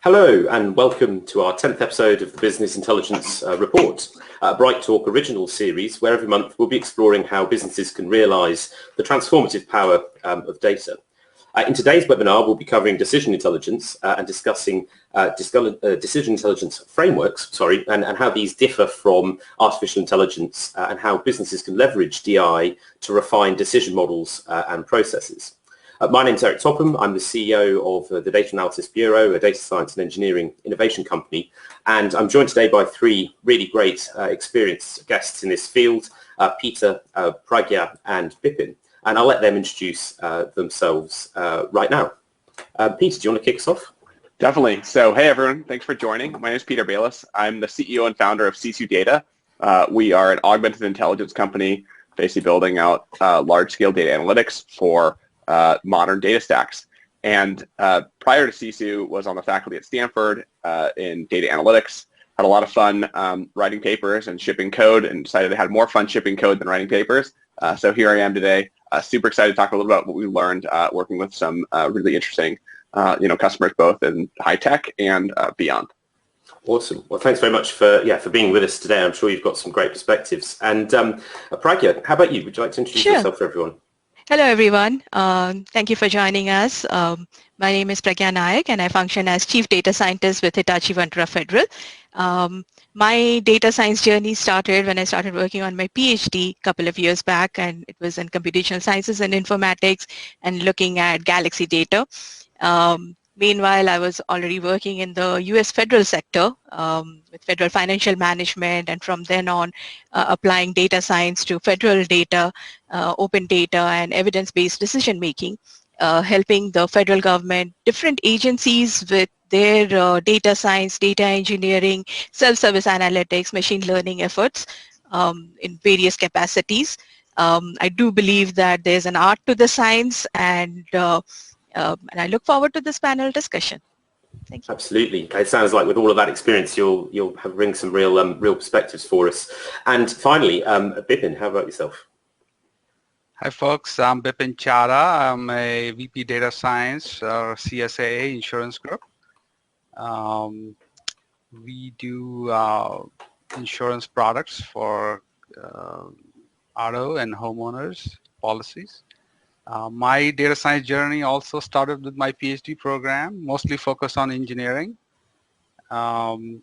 Hello and welcome to our 10th episode of the Business Intelligence Report, a Bright Talk original series where every month we'll be exploring how businesses can realise the transformative power of data. In today's webinar we'll be covering decision intelligence and discussing decision intelligence frameworks, and how these differ from artificial intelligence and how businesses can leverage DI to refine decision models and processes. My name's Eric Topham. I'm the CEO of the Data Analysis Bureau, a data science and engineering innovation company, and I'm joined today by three really great experienced guests in this field, Peter, Pragya and Bipin, and I'll let them introduce themselves right now. Peter, do you want to kick us off? Definitely. So, hey everyone, thanks for joining. My name is Peter Bayless. I'm the CEO and founder of Sisu Data. We are an augmented intelligence company basically building out large-scale data analytics for modern data stacks. And prior to Sisu, was on the faculty at Stanford in data analytics. Had a lot of fun writing papers and shipping code, and decided I had more fun shipping code than writing papers. So here I am today, super excited to talk a little about what we learned working with some really interesting customers both in high tech and beyond. Awesome. Well, thanks very much for being with us today. I'm sure you've got some great perspectives. And Pragya, how about you? Would you like to introduce yourself for everyone? Hello, everyone. Thank you for joining us. My name is Pragya Nayak, and I function as Chief Data Scientist with Hitachi Vantara Federal. My data science journey started when I started working on my PhD a couple of years back, and it was in computational sciences and informatics and looking at galaxy data. Meanwhile, I was already working in the US federal sector with federal financial management, and from then on applying data science to federal data, open data and evidence-based decision making, helping the federal government, different agencies with their data science, data engineering, self-service analytics, machine learning efforts in various capacities. I do believe that there's an art to the science, and I look forward to this panel discussion. Thank you. Absolutely. It sounds like with all of that experience, you'll bring some real perspectives for us. And finally, Bipin, how about yourself? Hi, folks. I'm Bipin Chara. I'm a VP Data Science or CSAA Insurance Group. We do insurance products for auto and homeowners policies. My data science journey also started with my PhD program, mostly focused on engineering. Went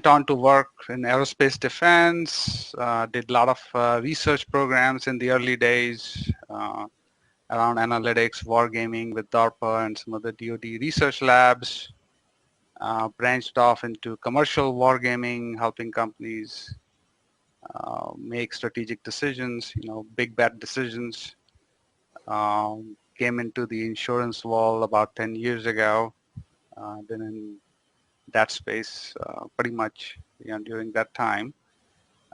on to work in aerospace defense, did a lot of research programs in the early days around analytics, wargaming with DARPA and some of the DoD research labs. Branched off into commercial wargaming, helping companies make strategic decisions, big bet decisions. Came into the insurance world about 10 years ago. Been in that space pretty much during that time.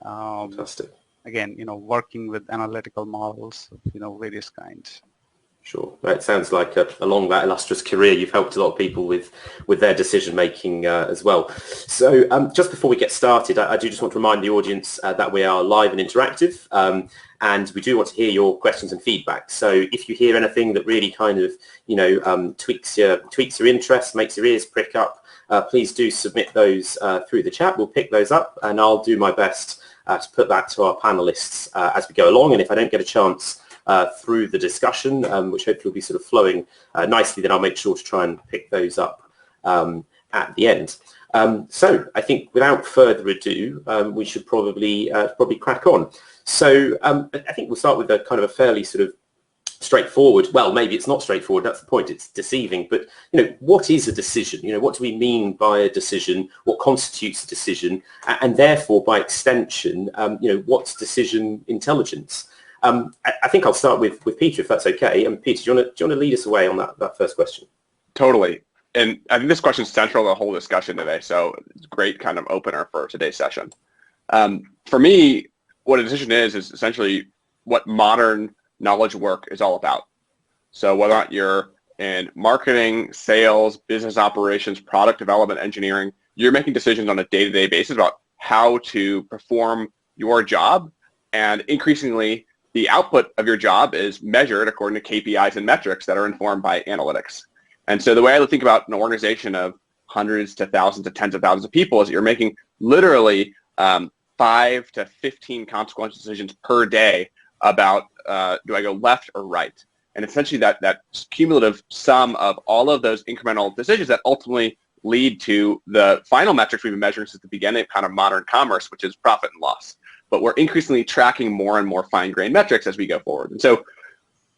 Fantastic. Again, working with analytical models, various kinds. Sure. It sounds like along that illustrious career, you've helped a lot of people with their decision making as well. So just before we get started, I do just want to remind the audience that we are live and interactive, and we do want to hear your questions and feedback. So if you hear anything that really kind of tweaks your interest, makes your ears prick up, please do submit those through the chat. We'll pick those up, and I'll do my best to put that to our panelists as we go along. And if I don't get a chance through the discussion, which hopefully will be sort of flowing nicely, then I'll make sure to try and pick those up at the end. So I think without further ado, we should probably crack on. So I think we'll start with a kind of a fairly sort of straightforward, well, maybe it's not straightforward, that's the point, it's deceiving, but what is a decision? What do we mean by a decision? What constitutes a decision? And therefore, by extension, what's decision intelligence? I think I'll start with Peter, if that's okay. And Peter, do you want to lead us away on that first question? Totally. And I think this question is central to the whole discussion today, so it's a great kind of opener for today's session. For me, what a decision is essentially what modern knowledge work is all about. So whether or not you're in marketing, sales, business operations, product development, engineering, you're making decisions on a day-to-day basis about how to perform your job. And increasingly, the output of your job is measured according to KPIs and metrics that are informed by analytics. And so the way I think about an organization of hundreds to thousands to tens of thousands of people is that you're making literally 5 to 15 consequential decisions per day about do I go left or right? And essentially that cumulative sum of all of those incremental decisions that ultimately lead to the final metrics we've been measuring since the beginning of kind of modern commerce, which is profit and loss. But we're increasingly tracking more and more fine-grained metrics as we go forward. And so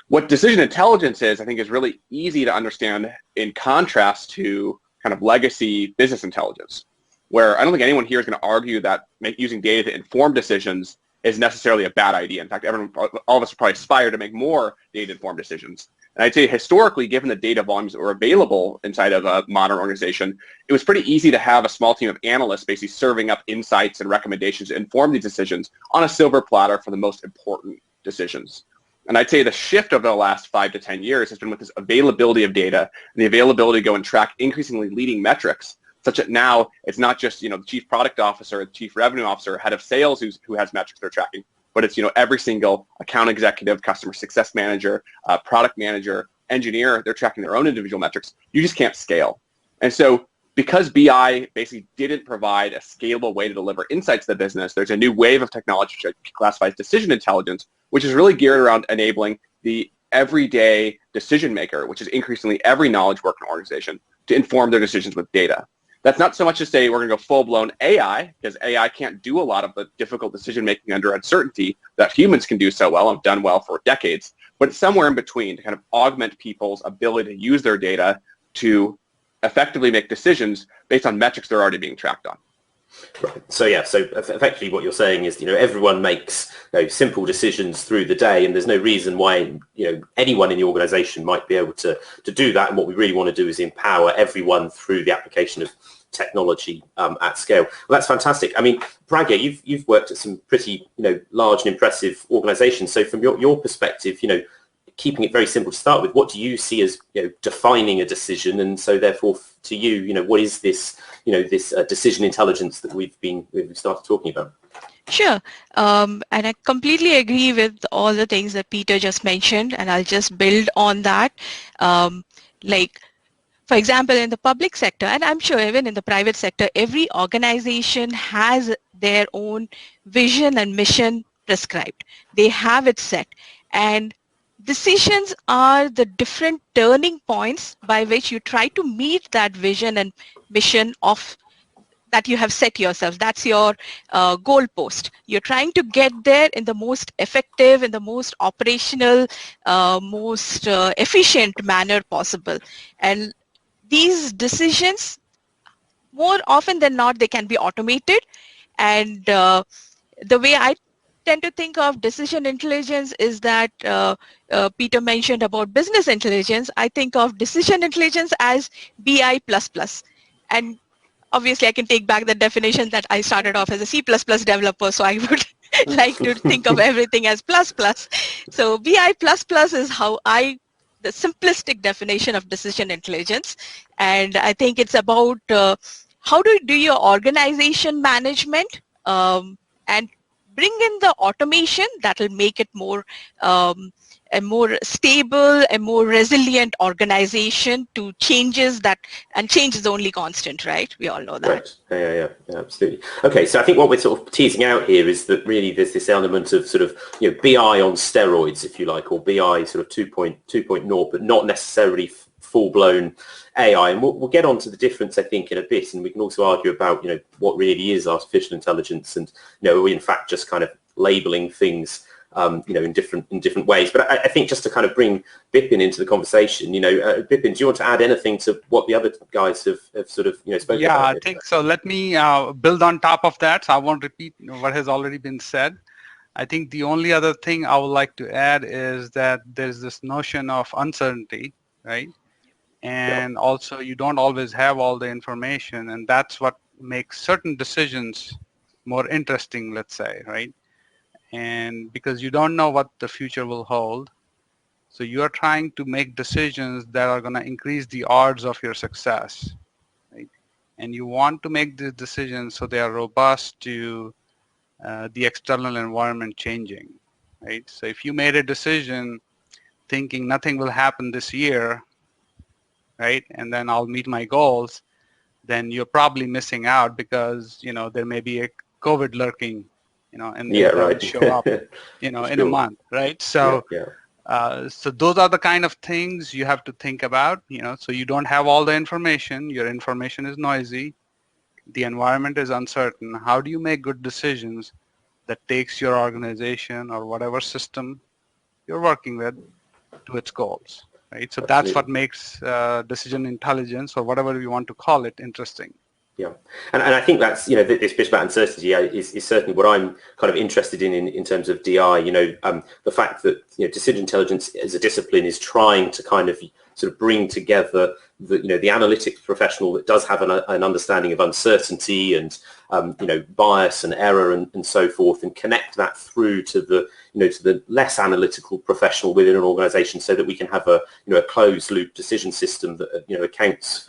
what decision intelligence is, I think, is really easy to understand in contrast to kind of legacy business intelligence, where I don't think anyone here is going to argue that using data to inform decisions is necessarily a bad idea. In fact, all of us would probably aspire to make more data-informed decisions. And I'd say historically, given the data volumes that were available inside of a modern organization, it was pretty easy to have a small team of analysts basically serving up insights and recommendations to inform these decisions on a silver platter for the most important decisions. And I'd say the shift over the last 5 to 10 years has been with this availability of data and the availability to go and track increasingly leading metrics, such that now it's not just the chief product officer, the chief revenue officer, head of sales who has metrics they're tracking, but it's every single account executive, customer success manager, product manager, engineer. They're tracking their own individual metrics. You just can't scale. And so because BI basically didn't provide a scalable way to deliver insights to the business, there's a new wave of technology which classifies decision intelligence, which is really geared around enabling the everyday decision maker, which is increasingly every knowledge worker organization, to inform their decisions with data. That's not so much to say we're going to go full-blown AI, because AI can't do a lot of the difficult decision-making under uncertainty that humans can do so well and have done well for decades, but it's somewhere in between to kind of augment people's ability to use their data to effectively make decisions based on metrics they're already being tracked on. Right. So yeah, so effectively what you're saying is, everyone makes simple decisions through the day, and there's no reason why anyone in the organization might be able to do that. And what we really want to do is empower everyone through the application of technology at scale. Well, that's fantastic. I mean, Pragya, you've worked at some pretty large and impressive organizations. So from your perspective, keeping it very simple to start with, what do you see as defining a decision? And so therefore to you, what is this this decision intelligence that we've started talking about? Sure. And I completely agree with all the things that Peter just mentioned, and I'll just build on that. For example, in the public sector, and I'm sure even in the private sector, every organization has their own vision and mission prescribed. They have it set. And decisions are the different turning points by which you try to meet that vision and mission of that you have set yourself. That's your goal post. You're trying to get there in the most effective, in the most operational, most efficient manner possible. And these decisions, more often than not, they can be automated. And the way I tend to think of decision intelligence is that Peter mentioned about business intelligence. I think of decision intelligence as BI++. And obviously, I can take back the definition that I started off as a C++ developer, so I would like to think of everything as plus. So BI++ is the simplistic definition of decision intelligence. And I think it's about how do you do your organization management and bring in the automation that will make it more a more stable, a more resilient organization to changes and change is the only constant, right? We all know that. Right. Yeah, absolutely. Okay, so I think what we're sort of teasing out here is that really there's this element of sort of BI on steroids, if you like, or BI sort of 2.0, but not necessarily full-blown AI. And we'll get on to the difference, I think, in a bit, and we can also argue about what really is artificial intelligence, and are we in fact just kind of labeling things in different ways. But I think just to kind of bring Bipin into the conversation, Bipin, do you want to add anything to what the other guys have sort of spoken about? Yeah, I think so. Let me build on top of that. So I won't repeat what has already been said. I think the only other thing I would like to add is that there's this notion of uncertainty, right? And also you don't always have all the information, and that's what makes certain decisions more interesting, let's say, right? And because you don't know what the future will hold. So you are trying to make decisions that are going to increase the odds of your success, right? And you want to make these decisions so they are robust to the external environment changing, right? So if you made a decision thinking nothing will happen this year, right, and then I'll meet my goals, then you're probably missing out because, there may be a COVID lurking, and Yeah, that will right. show up, in a Sure. month, right? Yeah, So, yeah. so those are the kind of things you have to think about, so you don't have all the information. Your information is noisy. The environment is uncertain. How do you make good decisions that takes your organization or whatever system you're working with to its goals, right? So that's what Absolutely. makes decision intelligence, or whatever you want to call it, interesting. Yeah, and I think that's, this bit about uncertainty is certainly what I'm kind of interested in terms of DI. The fact that decision intelligence as a discipline is trying to kind of sort of bring together the analytics professional that does have an understanding of uncertainty and bias and error and so forth, and connect that through to the to the less analytical professional within an organisation, so that we can have a closed loop decision system that accounts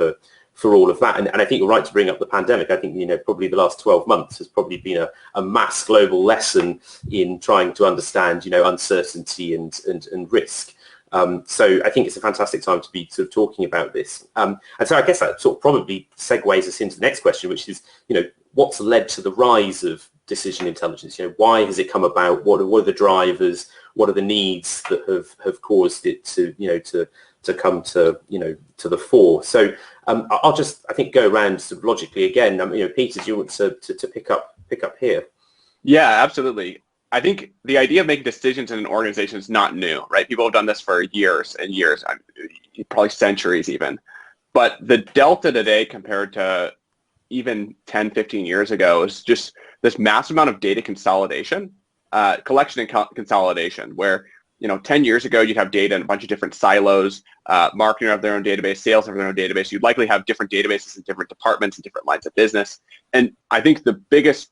for all of that. And I think you're right to bring up the pandemic. I think, probably the last 12 months has probably been a mass global lesson in trying to understand, uncertainty and risk. So I think it's a fantastic time to be sort of talking about this. And so I guess that sort of probably segues us into the next question, which is, what's led to the rise of decision intelligence? Why has it come about? What are the drivers? What are the needs that have caused it to come to to the fore? So I'll just, I think, go around sort of logically again. Peter, do you want to pick up here? Yeah, absolutely. I think the idea of making decisions in an organization is not new, right? People have done this for years and years, probably centuries even. But the delta today compared to even 10, 15 years ago is just this massive amount of data consolidation, collection and consolidation, where 10 years ago, you'd have data in a bunch of different silos. Marketing have their own database, sales have their own database. You'd likely have different databases in different departments and different lines of business. And I think the biggest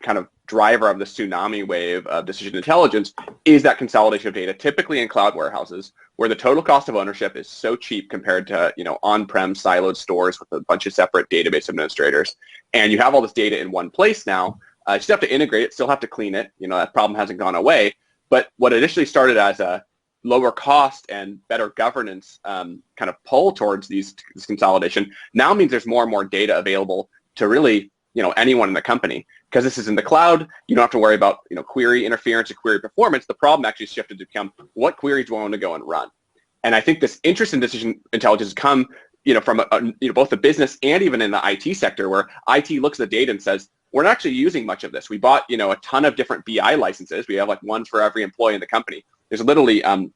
kind of driver of the tsunami wave of decision intelligence is that consolidation of data, typically in cloud warehouses, where the total cost of ownership is so cheap compared to on-prem siloed stores with a bunch of separate database administrators. And you have all this data in one place now. You still have to integrate it, still have to clean it. That problem hasn't gone away. But what initially started as a lower cost and better governance kind of pull towards this consolidation now means there's more and more data available to really anyone in the company. Because this is in the cloud, you don't have to worry about query interference or query performance. The problem actually shifted to become, what queries do I want to go and run? And I think this interest in decision intelligence has come from both the business and even in the IT sector, where IT looks at the data and says, we're not actually using much of this. We bought, a ton of different BI licenses. We have like one for every employee in the company. There's literally, I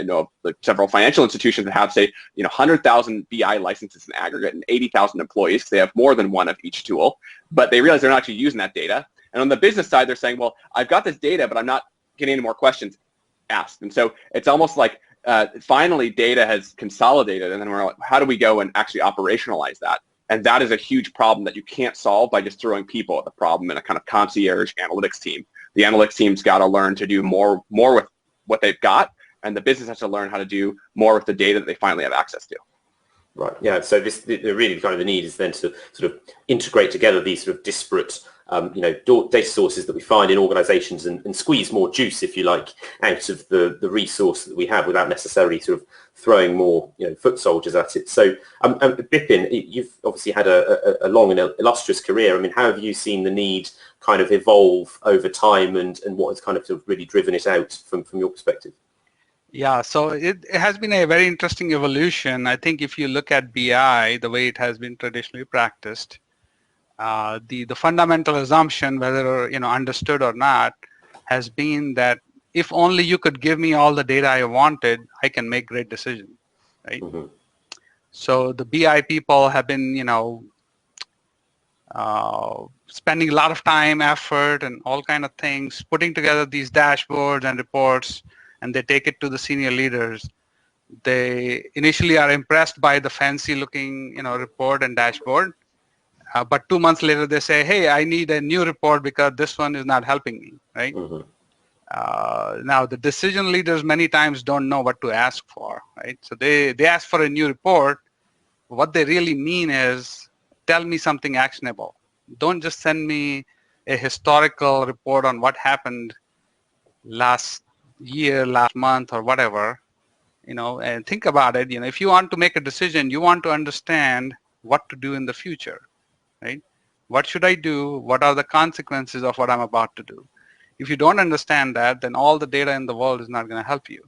know of several financial institutions that have, say, 100,000 BI licenses in aggregate and 80,000 employees. They have more than one of each tool, but they realize they're not actually using that data. And on the business side, they're saying, well, I've got this data, but I'm not getting any more questions asked. And so it's almost like finally data has consolidated, and then we're like, how do we go and actually operationalize that? And that is a huge problem that you can't solve by just throwing people at the problem in a kind of concierge analytics team. The analytics team's got to learn to do more with what they've got, and the business has to learn how to do more with the data that they finally have access to. Right. Yeah. So really kind of the need is then to sort of integrate together these sort of disparate data sources that we find in organizations and squeeze more juice, if you like, out of the resource that we have without necessarily sort of throwing more foot soldiers at it. So Bipin, you've obviously had a long and illustrious career. I mean, how have you seen the need kind of evolve over time, and what has kind of really driven it out from your perspective? Yeah, so it has been a very interesting evolution. I think if you look at BI, the way it has been traditionally practiced, the fundamental assumption, whether understood or not, has been that if only you could give me all the data I wanted, I can make great decisions, right? Mm-hmm. So the BI people have been, spending a lot of time, effort, and all kind of things, putting together these dashboards and reports, and they take it to the senior leaders. They initially are impressed by the fancy looking, report and dashboard. But 2 months later, they say, hey, I need a new report because this one is not helping me, right? Mm-hmm. Now, the decision leaders many times don't know what to ask for, right? So they ask for a new report. What they really mean is, tell me something actionable. Don't just send me a historical report on what happened last year, last month, or whatever. And think about it. If you want to make a decision, you want to understand what to do in the future, right? What should I do? What are the consequences of what I'm about to do? If you don't understand that, then all the data in the world is not going to help you.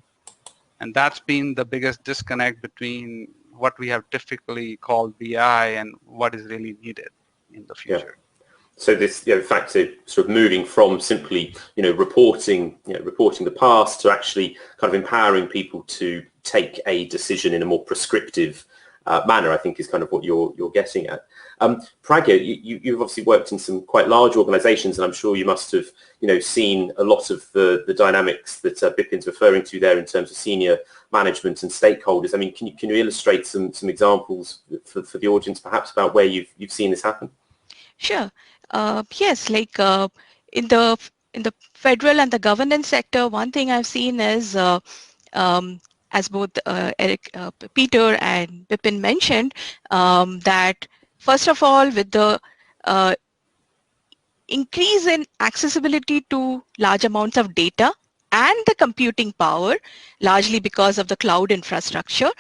And that's been the biggest disconnect between what we have typically called BI and what is really needed in the future. So this, in fact, sort of moving from simply, reporting the past to actually kind of empowering people to take a decision in a more prescriptive manner, I think is kind of what you're getting at. Pragya, you've obviously worked in some quite large organisations, and I'm sure you must have, seen a lot of the dynamics that Bipin's referring to there in terms of senior management and stakeholders. I mean, can you illustrate some examples for the audience, perhaps, about where you've seen this happen? Sure. Yes, like in the federal and the governance sector, one thing I've seen is, as both Peter and Bipin mentioned, that first of all, with the increase in accessibility to large amounts of data and the computing power, largely because of the cloud infrastructure,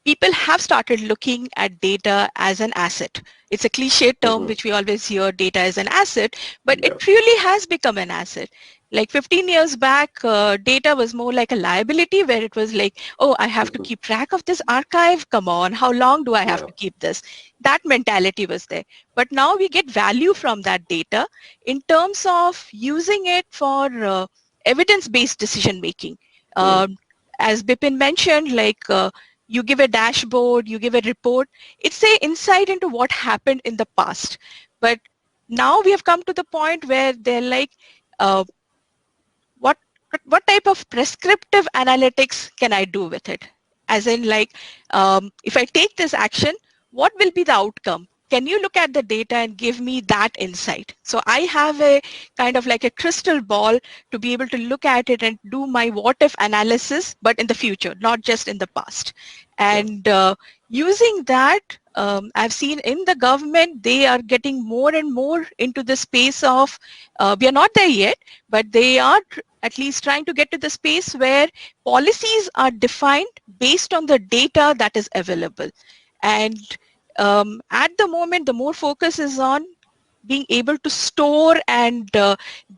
people have started looking at data as an asset. It's a cliche term which we always hear, data as an asset, but it really has become an asset. Like 15 years back, data was more like a liability, where it was like, oh, I have to keep track of this archive. Come on, how long do I have to keep this? That mentality was there. But now we get value from that data in terms of using it for evidence-based decision making. As Bipin mentioned, like you give a dashboard, you give a report, it's an insight into what happened in the past. But now we have come to the point where they're like, what type of prescriptive analytics can I do with it? As in, like, if I take this action, what will be the outcome? Can you look at the data and give me that insight? So I have a kind of like a crystal ball to be able to look at it and do my what if analysis, but in the future, not just in the past. And using that, I've seen in the government, they are getting more and more into the space of, we are not there yet, but they are at least trying to get to the space where policies are defined based on the data that is available. And at the moment, the more focus is on being able to store and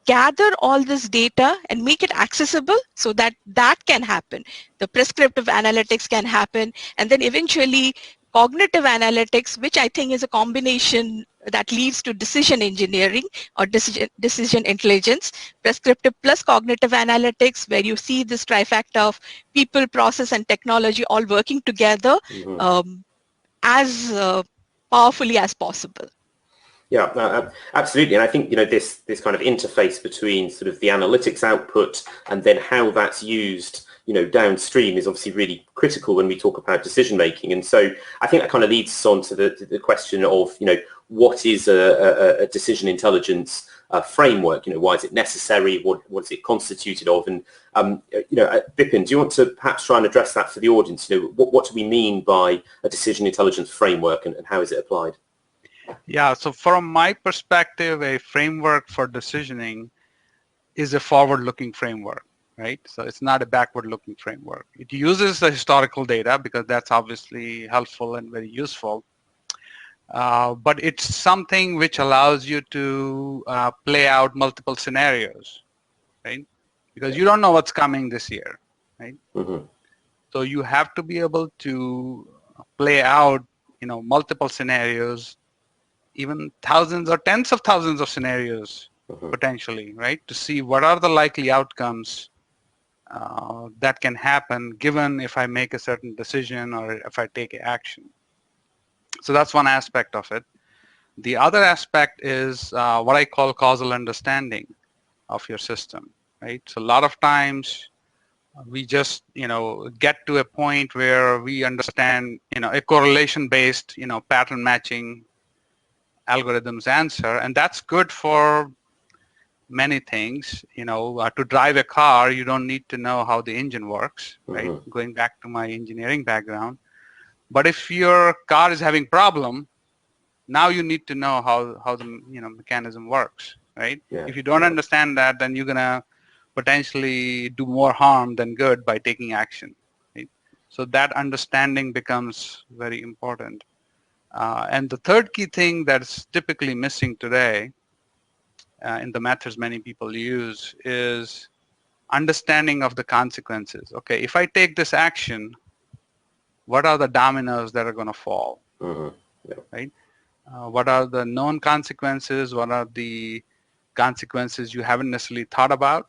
gather all this data and make it accessible so that that can happen. The prescriptive analytics can happen, and then eventually cognitive analytics, which I think is a combination that leads to decision engineering or decision intelligence, prescriptive plus cognitive analytics, where you see this trifecta of people, process, and technology all working together as powerfully as possible. Yeah, absolutely. And I think, this kind of interface between sort of the analytics output and then how that's used, downstream is obviously really critical when we talk about decision making. And so I think that kind of leads us on to the question of, what is a decision intelligence framework? Why is it necessary? What is it constituted of? And, Bipin, do you want to perhaps try and address that for the audience? What do we mean by a decision intelligence framework, and how is it applied? Yeah, so from my perspective, a framework for decisioning is a forward-looking framework, right? So it's not a backward-looking framework. It uses the historical data because that's obviously helpful and very useful. But it's something which allows you to play out multiple scenarios, right? Because you don't know what's coming this year, right? So you have to be able to play out, multiple scenarios, even thousands or tens of thousands of scenarios potentially, right? To see what are the likely outcomes that can happen given if I make a certain decision or if I take action. So that's one aspect of it. The other aspect is what I call causal understanding of your system, right? So a lot of times we just, get to a point where we understand, a correlation-based, pattern matching algorithms answer, and that's good for many things. To drive a car, you don't need to know how the engine works, right? Going back to my engineering background. But if your car is having problem, now you need to know how the mechanism works, right? Yeah. If you don't understand that, then you're gonna potentially do more harm than good by taking action, right? So that understanding becomes very important. And the third key thing that's typically missing today in the methods many people use is understanding of the consequences. Okay, if I take this action, what are the dominoes that are going to fall, right? What are the known consequences? What are the consequences you haven't necessarily thought about,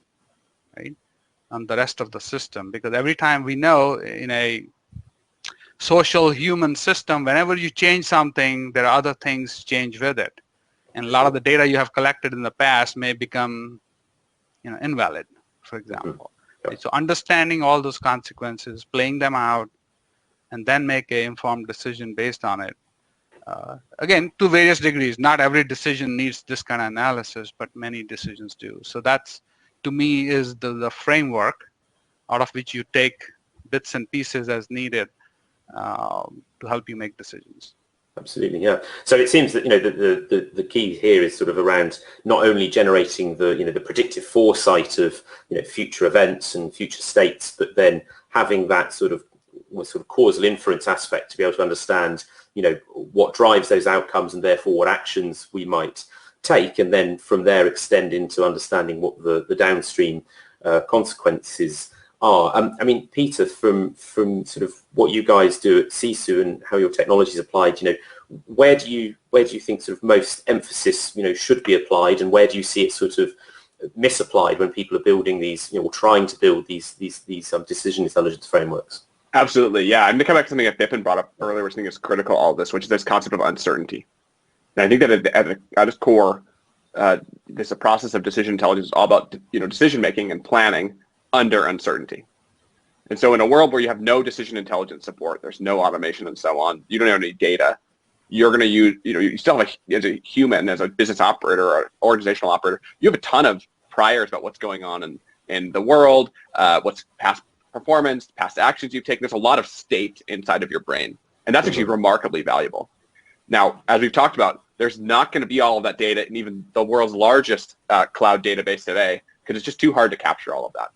right? On the rest of the system, because every time we know in a social human system, whenever you change something, there are other things change with it. And a lot of the data you have collected in the past may become invalid, for example. Right? So understanding all those consequences, playing them out, and then make an informed decision based on it. Again, to various degrees. Not every decision needs this kind of analysis, but many decisions do. So that's, to me, is the framework out of which you take bits and pieces as needed to help you make decisions. Absolutely, yeah. So it seems that the key here is sort of around not only generating the predictive foresight of future events and future states, but then having that sort of causal inference aspect to be able to understand what drives those outcomes and therefore what actions we might take, and then from there extend into understanding what the downstream consequences are. I mean, Peter, from sort of what you guys do at CISU and how your technology is applied, where do you think sort of most emphasis should be applied, and where do you see it sort of misapplied when people are building these or trying to build these decision intelligence frameworks? Absolutely, yeah. I'm going to come back to something that Bipin brought up earlier, which I think is critical to all of this, which is this concept of uncertainty. And I think that at its core, this a process of decision intelligence is all about decision making and planning under uncertainty. And so in a world where you have no decision intelligence support, there's no automation and so on, you don't have any data, you're going to use, you still have as a human, as a business operator or organizational operator, you have a ton of priors about what's going on in the world, what's past performance, past actions you've taken. There's a lot of state inside of your brain, and that's actually remarkably valuable. Now, as we've talked about, there's not going to be all of that data in even the world's largest cloud database today, because it's just too hard to capture all of that.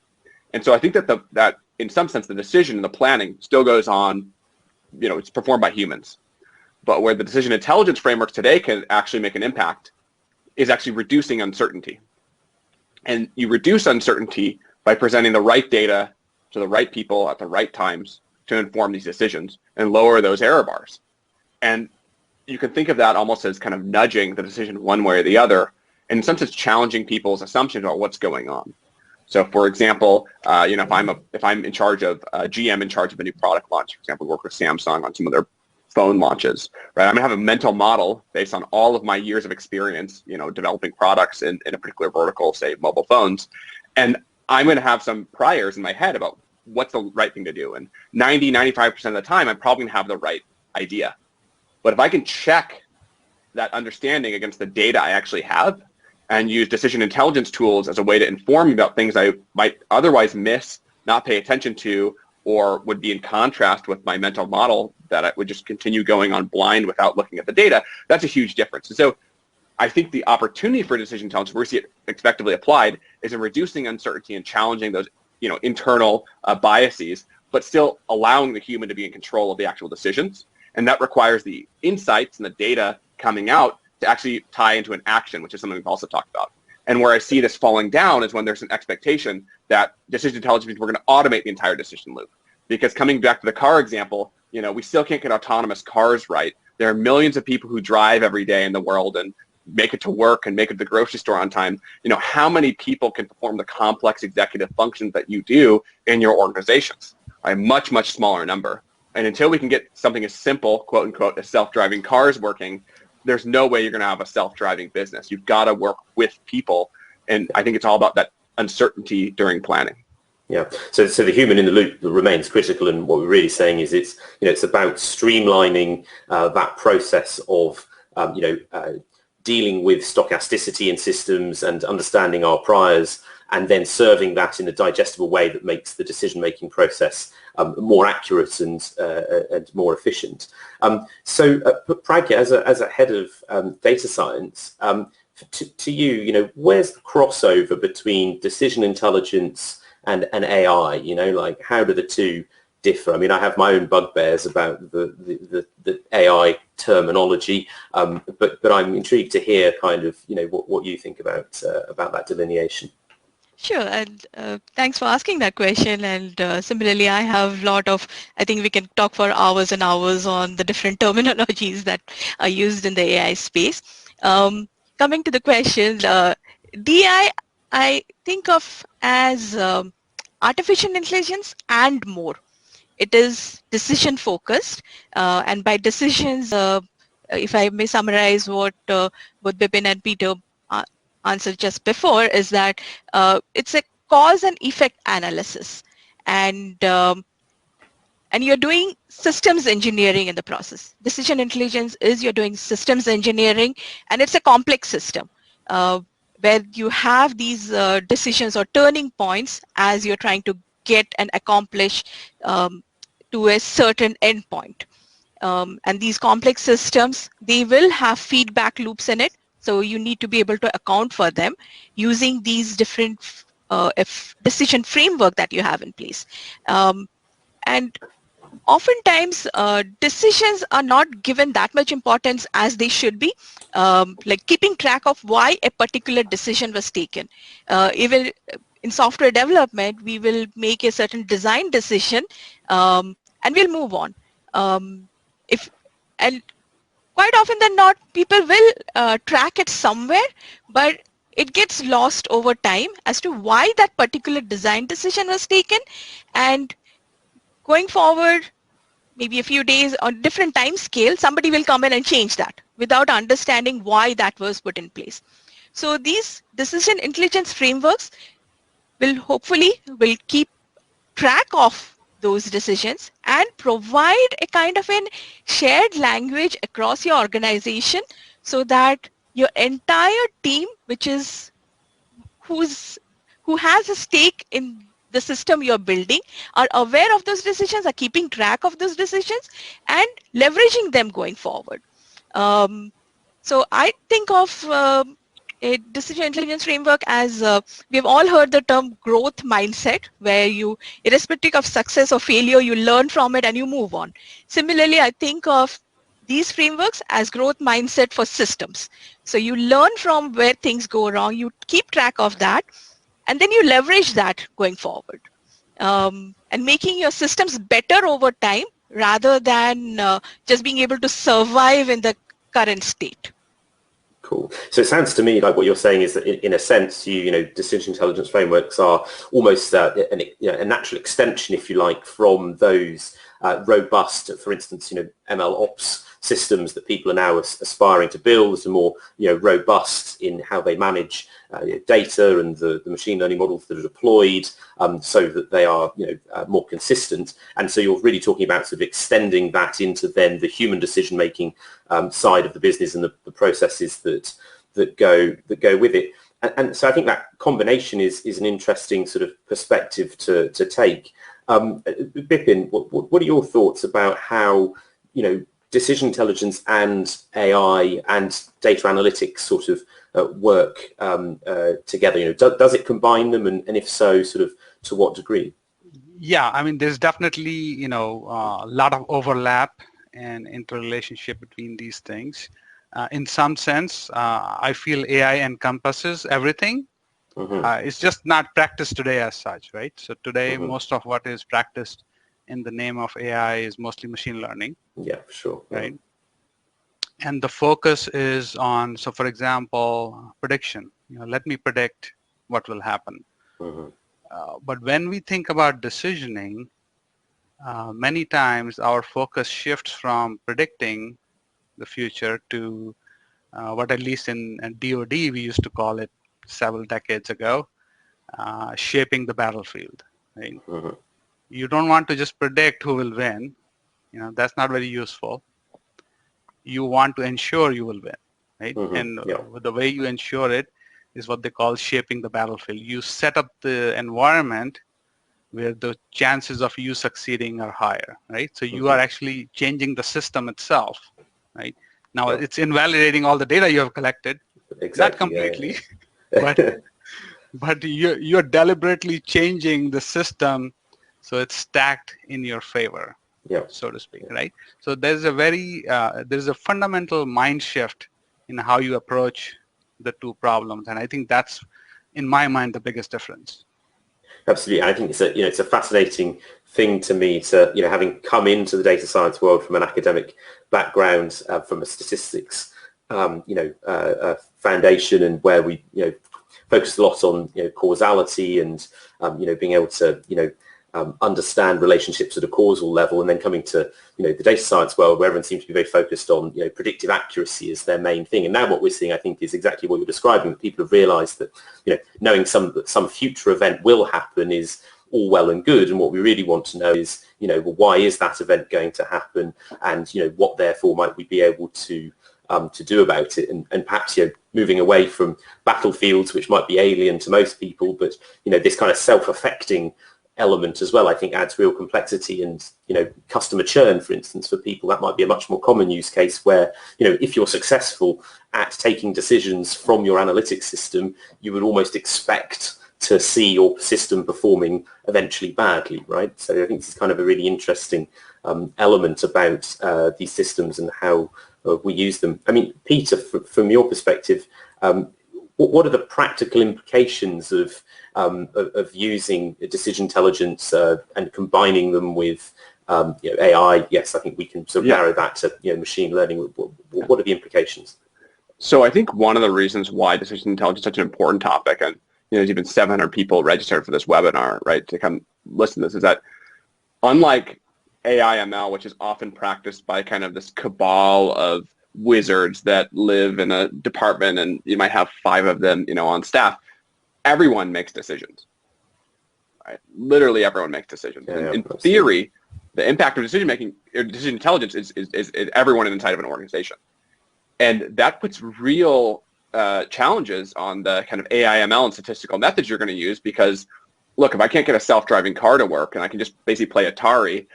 And so I think that in some sense the decision and the planning still goes on, it's performed by humans. But where the decision intelligence frameworks today can actually make an impact is actually reducing uncertainty. And you reduce uncertainty by presenting the right data to the right people at the right times to inform these decisions and lower those error bars. And you can think of that almost as kind of nudging the decision one way or the other, and in some sense challenging people's assumptions about what's going on. So, for example, if I'm in charge of GM in charge of a new product launch, for example, we work with Samsung on some of their phone launches, right? I'm gonna have a mental model based on all of my years of experience, developing products in a particular vertical, say mobile phones, and I'm going to have some priors in my head about what's the right thing to do. And 95% of the time, I'm probably going to have the right idea. But if I can check that understanding against the data I actually have and use decision intelligence tools as a way to inform me about things I might otherwise miss, not pay attention to, or would be in contrast with my mental model that I would just continue going on blind without looking at the data, that's a huge difference. And so I think the opportunity for decision intelligence, where we see it effectively applied, is in reducing uncertainty and challenging those, internal biases, but still allowing the human to be in control of the actual decisions. And that requires the insights and the data coming out to actually tie into an action, which is something we've also talked about. And where I see this falling down is when there's an expectation that decision intelligence means we're going to automate the entire decision loop. Because coming back to the car example, we still can't get autonomous cars right. There are millions of people who drive every day in the world and make it to work and make it to the grocery store on time. How many people can perform the complex executive functions that you do in your organizations? A much, much smaller number. And until we can get something as simple, quote unquote, as self-driving cars working, there's no way you're going to have a self-driving business. You've got to work with people. And I think it's all about that uncertainty during planning. Yeah, so the human in the loop remains critical, and what we're really saying is it's about streamlining that process of dealing with stochasticity in systems and understanding our priors, and then serving that in a digestible way that makes the decision-making process more accurate and more efficient. So Pragya, as a head of data science, to you, where's the crossover between decision intelligence and AI? Like, how do the two differ? I mean, I have my own bugbears about the AI terminology, but I'm intrigued to hear kind of, what you think about that delineation. Sure, and thanks for asking that question. And similarly, I have a lot of, I think we can talk for hours and hours on the different terminologies that are used in the AI space. Coming to the question, DI, I think of as artificial intelligence and more. It is decision focused, and by decisions, if I may summarize what both Bipin and Peter answered just before, is that it's a cause and effect analysis, and you're doing systems engineering in the process. Decision intelligence is you're doing systems engineering, and it's a complex system where you have these decisions or turning points as you're trying to get and accomplish to a certain endpoint. And these complex systems, they will have feedback loops in it. So you need to be able to account for them using these different decision framework that you have in place. And oftentimes decisions are not given that much importance as they should be, like keeping track of why a particular decision was taken. Even in software development, we will make a certain design decision and we'll move on. And quite often than not, people will track it somewhere, but it gets lost over time as to why that particular design decision was taken. And going forward, maybe a few days on different time scale, somebody will come in and change that without understanding why that was put in place. So these decision intelligence frameworks will hopefully keep track of those decisions and provide a kind of a shared language across your organization so that your entire team, who has a stake in the system you're building, are aware of those decisions, are keeping track of those decisions and leveraging them going forward. So I think of a decision intelligence framework as we've all heard the term growth mindset, where you, irrespective of success or failure, you learn from it and you move on. Similarly, I think of these frameworks as growth mindset for systems. So you learn from where things go wrong, you keep track of that, and then you leverage that going forward, and making your systems better over time rather than just being able to survive in the current state. Cool. So it sounds to me like what you're saying is that in a sense, decision intelligence frameworks are almost a natural extension, if you like, from those robust, for instance, ML ops systems that people are now aspiring to build, are more robust in how they manage data and the machine learning models that are deployed, so that they are more consistent. And so you're really talking about sort of extending that into then the human decision making side of the business and the processes that go with it. And so I think that combination is an interesting sort of perspective to take. Bipin, what are your thoughts about how decision intelligence and AI and data analytics sort of work together? Does it combine them, and if so, sort of to what degree? Yeah, I mean, there's definitely a lot of overlap and interrelationship between these things. In some sense, I feel AI encompasses everything. It's just not practiced today as such, right? So today, most of what is practiced in the name of AI is mostly machine learning. Yeah, for sure. Right. And the focus is on, so for example, prediction. Let me predict what will happen. But when we think about decisioning, many times our focus shifts from predicting the future to what, at least in DoD, we used to call it several decades ago, shaping the battlefield. Right? You don't want to just predict who will win. That's not very useful. You want to ensure you will win. right? Mm-hmm. And Yeah. the way you ensure it is what they call shaping the battlefield. You set up the environment where the chances of you succeeding are higher, right? So you are actually changing the system itself, right? Now Yeah. it's invalidating all the data you have collected, Exactly. not completely, but you're deliberately changing the system so it's stacked in your favor, Yeah. so to speak, right? So there's a fundamental mind shift in how you approach the two problems, and I think that's, in my mind, the biggest difference. Absolutely. I think it's a fascinating thing to me to, having come into the data science world from an academic background, from a statistics, foundation, and where we, focused a lot on, causality and, being able to, understand relationships at a causal level, and then coming to, the data science world where everyone seems to be very focused on, predictive accuracy as their main thing. And now what we're seeing, I think, is exactly what you're describing. That people have realized that, knowing some future event will happen is all well and good. And what we really want to know is, well, why is that event going to happen? And, what therefore might we be able to do about it, and perhaps moving away from battlefields, which might be alien to most people, but this kind of self-affecting element as well, I think, adds real complexity. And customer churn, for instance, for people, that might be a much more common use case where if you're successful at taking decisions from your analytics system, you would almost expect to see your system performing eventually badly, right? So I think this is kind of a really interesting element about these systems and how we use them. I mean, Peter, from your perspective, what are the practical implications of using decision intelligence and combining them with AI? Yes, I think we can sort of narrow that to machine learning. What are the implications? So I think one of the reasons why decision intelligence is such an important topic, and there's even 700 people registered for this webinar, right, to come listen to this, is that unlike AI ML, which is often practiced by kind of this cabal of wizards that live in a department, and you might have 5 of them, on staff, everyone makes decisions. Right? Literally everyone makes decisions. Yeah, in theory, the impact of decision making or decision intelligence is everyone inside of an organization. And that puts real challenges on the kind of AI ML and statistical methods you're going to use, because look, if I can't get a self-driving car to work and I can just basically play Atari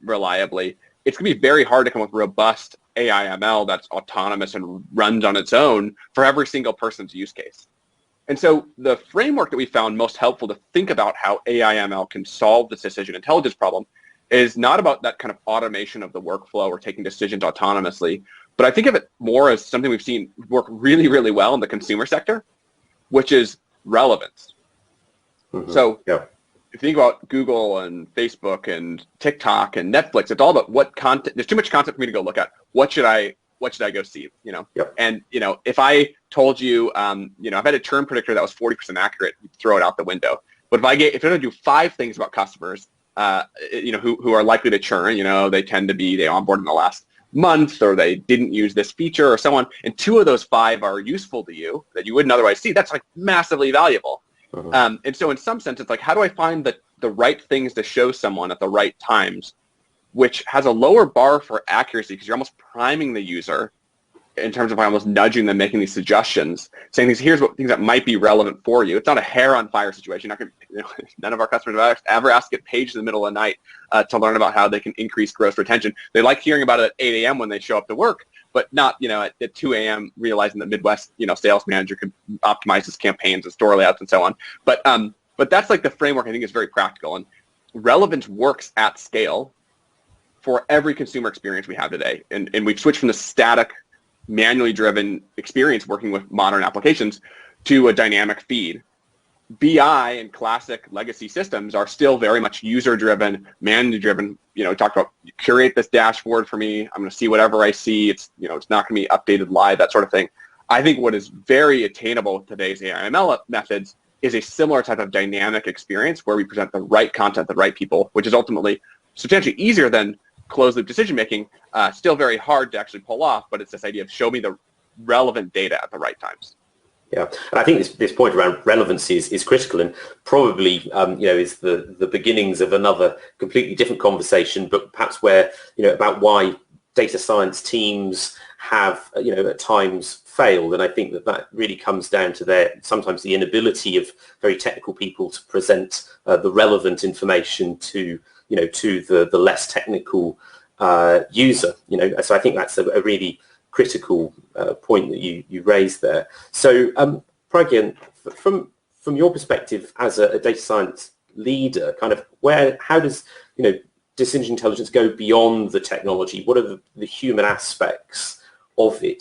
reliably, it's going to be very hard to come up with robust AI ML that's autonomous and runs on its own for every single person's use case. And so the framework that we found most helpful to think about how AI ML can solve this decision intelligence problem is not about that kind of automation of the workflow or taking decisions autonomously, but I think of it more as something we've seen work really, really well in the consumer sector, which is relevance. Mm-hmm. So if you think about Google and Facebook and TikTok and Netflix, it's all about what content. There's too much content for me to go look at. What should I go see? And if I told you, I've had a churn predictor that was 40% accurate, you'd throw it out the window. But if I going to do 5 things about customers, who are likely to churn, they tend to be, they onboard in the last month, or they didn't use this feature or so on, and 2 of those 5 are useful to you that you wouldn't otherwise see, that's like massively valuable. And so in some sense, it's like, how do I find the right things to show someone at the right times, which has a lower bar for accuracy, because you're almost priming the user in terms of almost nudging them, making these suggestions, saying here's what things that might be relevant for you. It's not a hair on fire situation. None of our customers have ever asked to get paged in the middle of the night to learn about how they can increase gross retention. They like hearing about it at 8 a.m. when they show up to work, but not at 2 a.m. realizing that Midwest sales manager could optimize his campaigns and store layouts and so on. But that's like the framework I think is very practical, and relevance works at scale for every consumer experience we have today. And we've switched from the static, manually driven experience working with modern applications to a dynamic feed. BI and classic legacy systems are still very much user-driven, manually driven. Talk about curate this dashboard for me. I'm going to see whatever I see. It's it's not going to be updated live, that sort of thing. I think what is very attainable with today's AI ML methods is a similar type of dynamic experience where we present the right content to the right people, which is ultimately substantially easier than closed-loop decision-making. Still very hard to actually pull off, but it's this idea of show me the relevant data at the right times. Yeah, and I think this point around relevancy is critical, and probably is the beginnings of another completely different conversation, but perhaps where about why data science teams have at times failed, and I think that really comes down to sometimes the inability of very technical people to present the relevant information to the less technical user. So I think that's a really critical point that you raised there. So Pragyan, from your perspective as a data science leader, kind of how does decision intelligence go beyond the technology? What are the human aspects of it?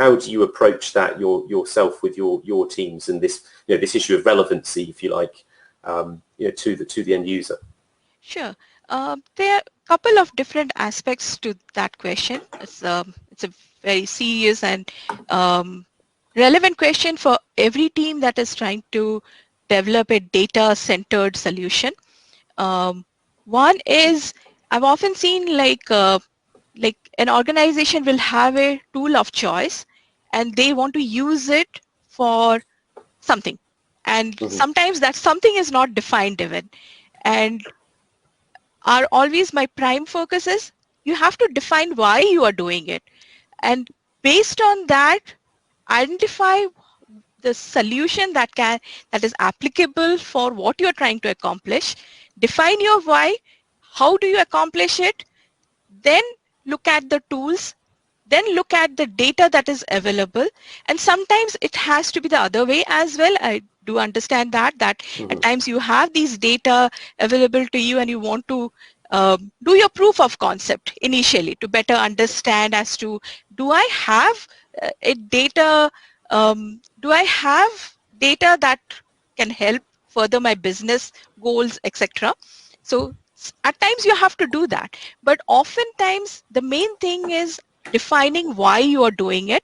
How do you approach that yourself with your teams and this this issue of relevancy, if you like, to the end user? Sure. There are a couple of different aspects to that question. It's a very serious and relevant question for every team that is trying to develop a data-centered solution. One is, I've often seen like an organization will have a tool of choice and they want to use it for something. And sometimes that something is not defined even. And always my prime focus is you have to define why you are doing it. And based on that, identify the solution that is applicable for what you're trying to accomplish. Define your why. How do you accomplish it? Then look at the tools. Then look at the data that is available. And sometimes it has to be the other way as well. I do understand that at times you have these data available to you and you want to do your proof of concept initially to better understand as to, do I have data that can help further my business goals, etc. So at times you have to do that, but oftentimes the main thing is defining why you are doing it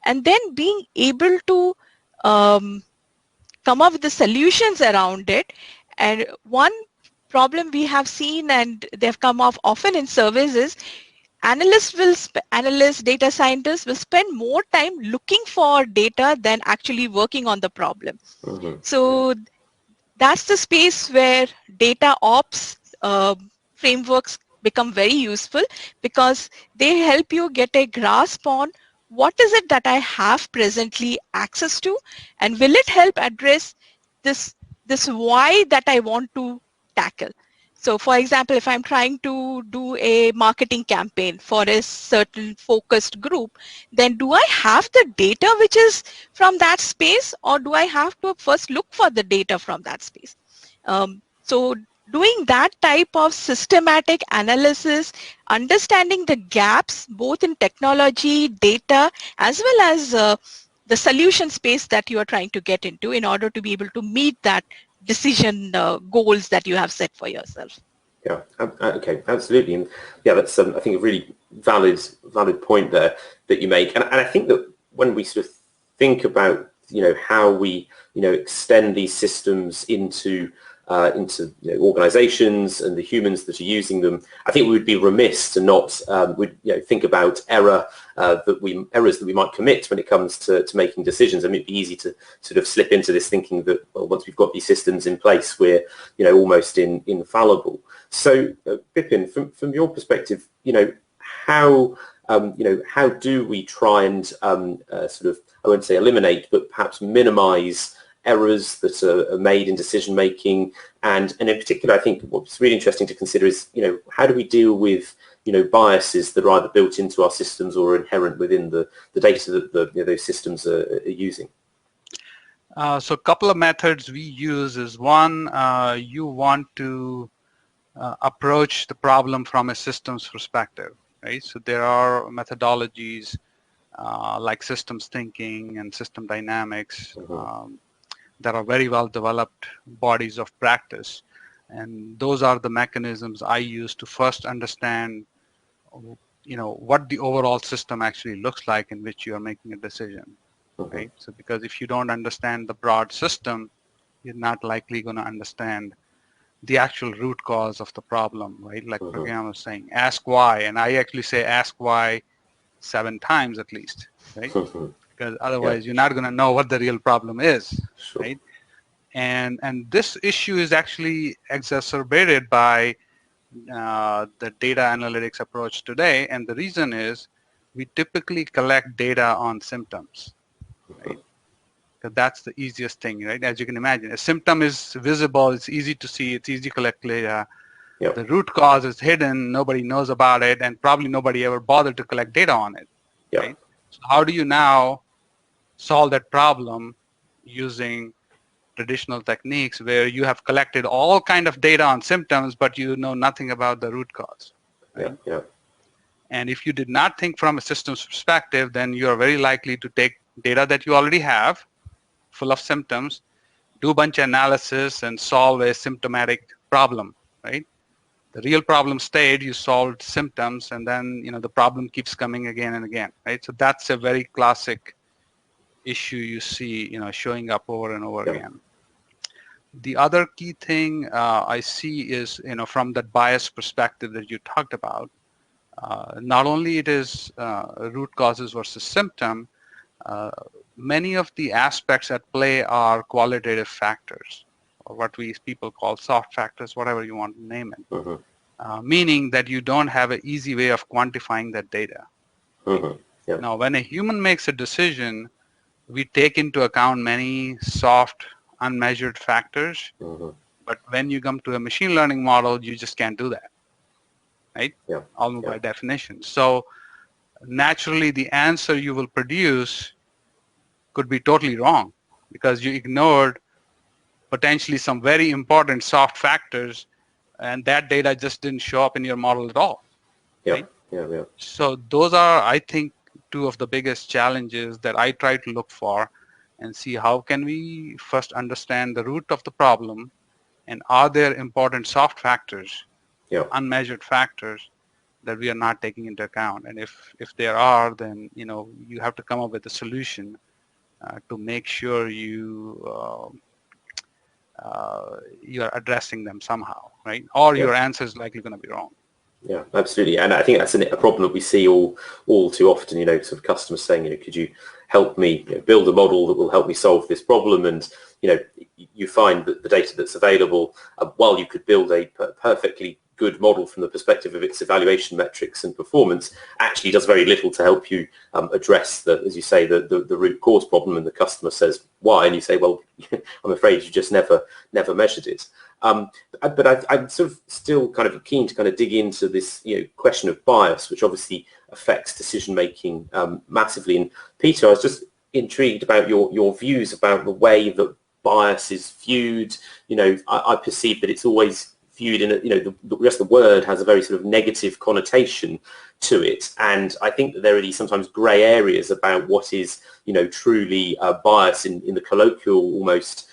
and then being able to come up with the solutions around it. And one problem we have seen, and they've come up often in surveys, is analysts, data scientists will spend more time looking for data than actually working on the problem. So that's the space where data ops frameworks become very useful, because they help you get a grasp on what is it that I have presently access to, and will it help address this why that I want to tackle. So for example, if I'm trying to do a marketing campaign for a certain focused group, then do I have the data which is from that space, or do I have to first look for the data from that space? So doing that type of systematic analysis, understanding the gaps both in technology, data, as well as the solution space that you are trying to get into in order to be able to meet that decision goals that you have set for yourself. Yeah, okay, absolutely. And yeah, that's I think a really valid point there that you make. And I think that when we sort of think about how we extend these systems into organizations and the humans that are using them, I think we would be remiss to not think about errors that we might commit when it comes to making decisions. I mean, it'd be easy to sort of slip into this thinking that, well, once we've got these systems in place, we're almost infallible. So Bipin, from your perspective, how do we try and sort of, I won't say eliminate, but perhaps minimize errors that are made in decision making, and in particular, I think what's really interesting to consider is how do we deal with biases that are either built into our systems or inherent within the data that those systems are using. So a couple of methods we use is, one, you want to approach the problem from a systems perspective, right? So there are methodologies like systems thinking and system dynamics that are very well developed bodies of practice. And those are the mechanisms I use to first understand, what the overall system actually looks like in which you are making a decision, right? So because if you don't understand the broad system, you're not likely going to understand the actual root cause of the problem, right? Like Pragyan was saying, ask why. And I actually say ask why 7 times at least, right? Because otherwise you're not going to know what the real problem is, right? And this issue is actually exacerbated by the data analytics approach today. And the reason is we typically collect data on symptoms, right? Because that's the easiest thing, right? As you can imagine, a symptom is visible, it's easy to see, it's easy to collect data. Yep. The root cause is hidden, nobody knows about it, and probably nobody ever bothered to collect data on it, Yep. right? So how do you now solve that problem using traditional techniques where you have collected all kind of data on symptoms, but you know nothing about the root cause, right? Yeah. And if you did not think from a systems perspective, then you are very likely to take data that you already have, full of symptoms, do a bunch of analysis and solve a symptomatic problem, right? The real problem stayed, you solved symptoms, and then the problem keeps coming again and again, right? So that's a very classic issue you see showing up over and over again. The other key thing I see is from that bias perspective that you talked about, not only it is root causes versus symptom, many of the aspects at play are qualitative factors, or what people call soft factors, whatever you want to name it. Mm-hmm. Meaning that you don't have an easy way of quantifying that data. Mm-hmm. Yep. Now, when a human makes a decision, we take into account many soft, unmeasured factors, Mm-hmm. but when you come to a machine learning model, you just can't do that, right? Yeah. Almost by definition. So naturally, the answer you will produce could be totally wrong because you ignored potentially some very important soft factors, and that data just didn't show up in your model at all. Yeah. Right? Yeah. So those are, I think, two of the biggest challenges that I try to look for and see how can we first understand the root of the problem, and are there important soft factors, Yeah. unmeasured factors that we are not taking into account. And if there are, then you have to come up with a solution to make sure you are addressing them somehow, right? Or your answer is likely going to be wrong. Yeah, absolutely. And I think that's a problem that we see all too often, sort of customers saying, could you help me build a model that will help me solve this problem? And, you find that the data that's available, while you could build a perfectly good model from the perspective of its evaluation metrics and performance, actually does very little to help you address as you say, the root cause problem. And the customer says, why? And you say, well, I'm afraid you just never measured it. But I'm sort of still kind of keen to kind of dig into this question of bias, which obviously affects decision making massively. And Peter, I was just intrigued about your views about the way that bias is viewed. I perceive that it's always viewed in the rest of the word has a very sort of negative connotation to it, and I think that there are these sometimes grey areas about what is truly bias in the colloquial almost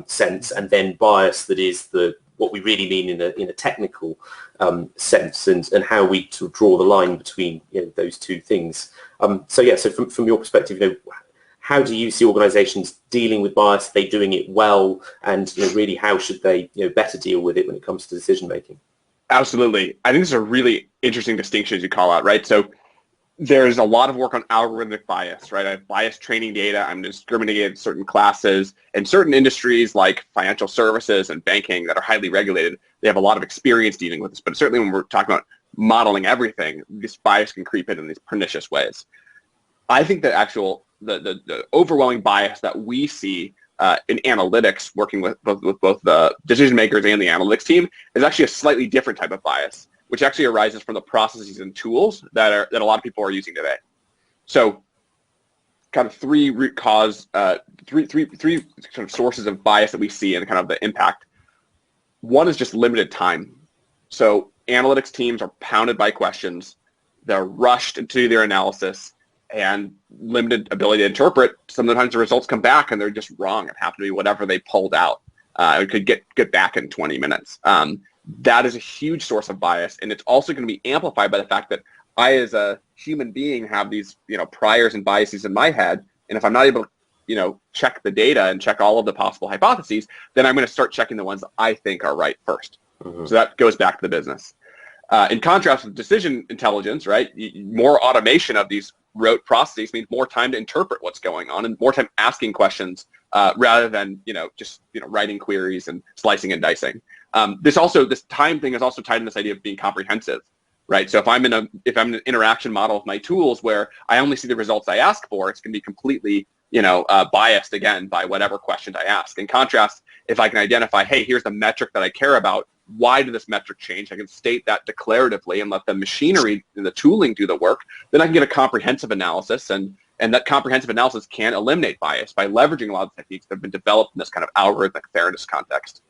sense, and then bias that is what we really mean in a technical sense, and how we to draw the line between those two things. So from your perspective, how do you see organisations dealing with bias? Are they doing it well? And really, how should they better deal with it when it comes to decision making? Absolutely. I think this is a really interesting distinction you call out, right? So there's a lot of work on algorithmic bias, right? I have bias training data. I'm discriminating against certain classes, and certain industries like financial services and banking that are highly regulated, they have a lot of experience dealing with this. But certainly when we're talking about modeling everything, this bias can creep in these pernicious ways. I think that the overwhelming bias that we see in analytics, working with both the decision makers and the analytics team, is actually a slightly different type of bias, which actually arises from the processes and tools that a lot of people are using today. So, kind of three root cause, three kind of sources of bias that we see and kind of the impact. One is just limited time. So analytics teams are pounded by questions. They're rushed into their analysis, and limited ability to interpret. Sometimes the results come back and they're just wrong. It happened to be whatever they pulled out. It could get back in 20 minutes. That is a huge source of bias, and it's also going to be amplified by the fact that I, as a human being, have these priors and biases in my head, and if I'm not able to check the data and check all of the possible hypotheses, then I'm going to start checking the ones that I think are right first. Mm-hmm. So that goes back to the business. In contrast with decision intelligence, right? More automation of these rote processes means more time to interpret what's going on and more time asking questions rather than just writing queries and slicing and dicing. This time thing is also tied in this idea of being comprehensive. right? So if I'm in an interaction model of my tools where I only see the results I ask for, it's going to be completely, biased again by whatever questions I ask. In contrast, if I can identify, hey, here's the metric that I care about, why did this metric change? I can state that declaratively and let the machinery and the tooling do the work. Then I can get a comprehensive analysis, and that comprehensive analysis can eliminate bias by leveraging a lot of techniques that have been developed in this kind of algorithmic fairness context.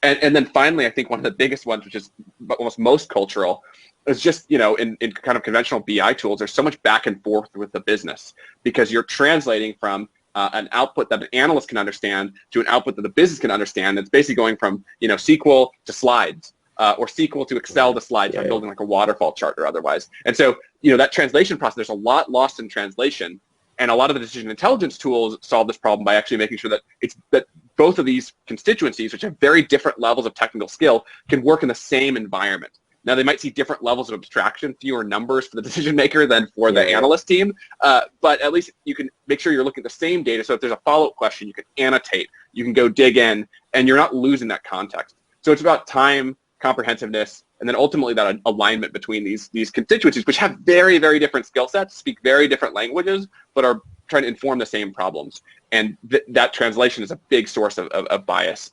And then finally, I think one of the biggest ones, which is almost most cultural, is just, in kind of conventional BI tools, there's so much back and forth with the business because you're translating from an output that an analyst can understand to an output that the business can understand. It's basically going from, SQL to slides or SQL to Excel to slides. I'm building like a waterfall chart or otherwise. And so, that translation process, there's a lot lost in translation. And a lot of the decision intelligence tools solve this problem by actually making sure that both of these constituencies, which have very different levels of technical skill, can work in the same environment. Now, they might see different levels of abstraction, fewer numbers for the decision maker than for the analyst team, but at least you can make sure you're looking at the same data. So if there's a follow-up question, you can annotate, you can go dig in, and you're not losing that context. So it's about time, comprehensiveness, and then ultimately that alignment between these constituencies, which have very, very different skill sets, speak very different languages, but are trying to inform the same problems. And that translation is a big source of bias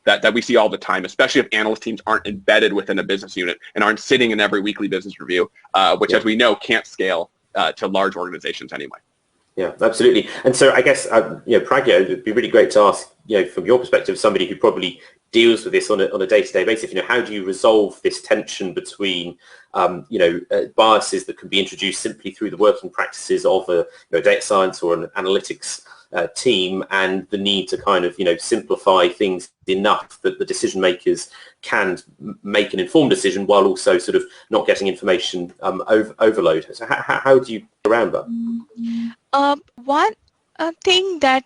that we see all the time, especially if analyst teams aren't embedded within a business unit and aren't sitting in every weekly business review, which, as we know, can't scale to large organizations anyway. Yeah, absolutely. And so I guess, Pragya, it would be really great to ask, from your perspective, somebody who probably deals with this on a day-to-day basis, how do you resolve this tension between, biases that can be introduced simply through the working practices of a data science or an analytics team and the need to kind of, simplify things enough that the decision makers can make an informed decision while also sort of not getting information overload. So how do you get around that? One thing that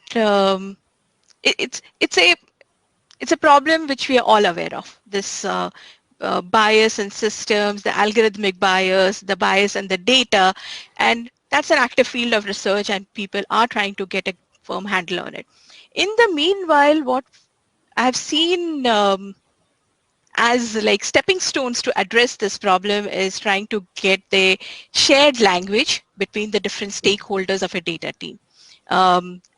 it's a problem which we are all aware of, this bias in systems, the algorithmic bias, the bias in the data, and that's an active field of research and people are trying to get a firm handle on it. In the meanwhile, what I've seen as like stepping stones to address this problem is trying to get the shared language between the different stakeholders of a data team.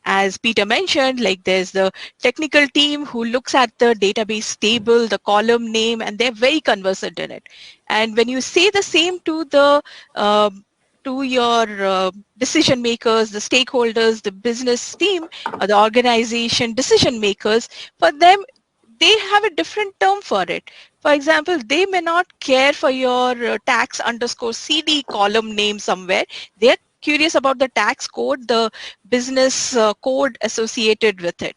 As Peter mentioned, like there's the technical team who looks at the database table, the column name, and they're very conversant in it. And when you say the same to the to your decision makers, the stakeholders, the business team, or the organization decision makers, for them, they have a different term for it. For example, they may not care for your tax underscore CD column name somewhere. They're curious about the tax code, the business code associated with it.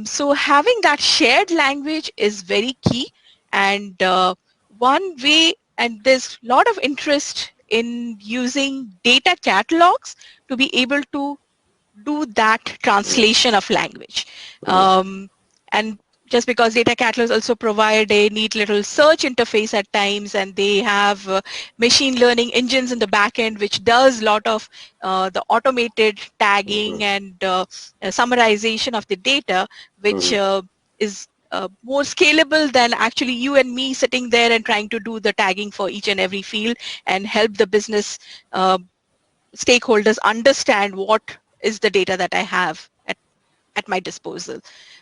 So having that shared language is very key. And one way, and there's a lot of interest in using data catalogs to be able to do that translation of language. And just because data catalogs also provide a neat little search interface at times, and they have machine learning engines in the back end, which does a lot of the automated tagging and summarization of the data, which is more scalable than actually you and me sitting there and trying to do the tagging for each and every field and help the business stakeholders understand what is the data that I have at my disposal.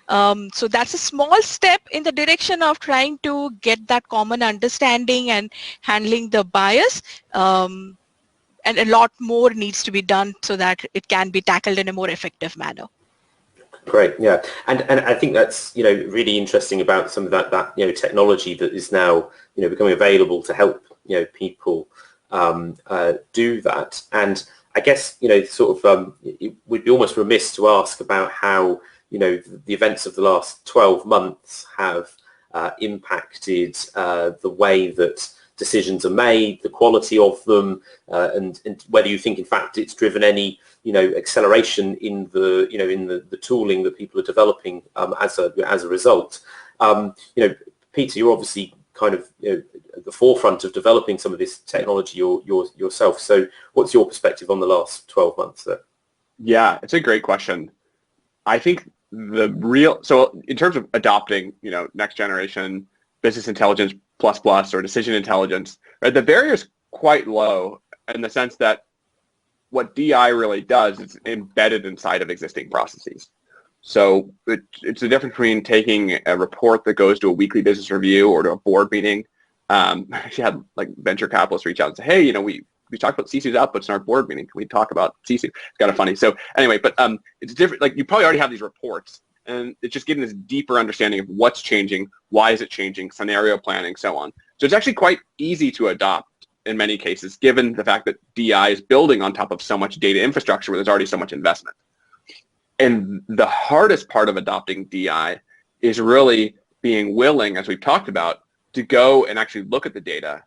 So that's a small step in the direction of trying to get that common understanding and handling the bias. And a lot more needs to be done so that it can be tackled in a more effective manner. Great, yeah, and I think that's really interesting about some of that technology that is now becoming available to help people do that. And I guess sort of we'd be almost remiss to ask about how the events of the last 12 months have impacted the way that decisions are made, the quality of them, and whether you think in fact it's driven any acceleration in the in the tooling that people are developing as a result. Peter, you're obviously kind of at the forefront of developing some of this technology yourself. So what's your perspective on the last 12 months there? Yeah, it's a great question. I think so in terms of adopting next generation business intelligence plus plus or decision intelligence, right? The barrier is quite low in the sense that what DI really does is embedded inside of existing processes. So it's the difference between taking a report that goes to a weekly business review or to a board meeting. I actually had like venture capitalists reach out and say, hey, we talked about CSU's outputs in our board meeting. Can we talk about CSU? It's kind of funny. So anyway, but it's different. Like you probably already have these reports, and it's just getting this deeper understanding of what's changing, why is it changing, scenario planning, so on. So it's actually quite easy to adopt in many cases, given the fact that DI is building on top of so much data infrastructure where there's already so much investment. And the hardest part of adopting DI is really being willing, as we've talked about, to go and actually look at the data,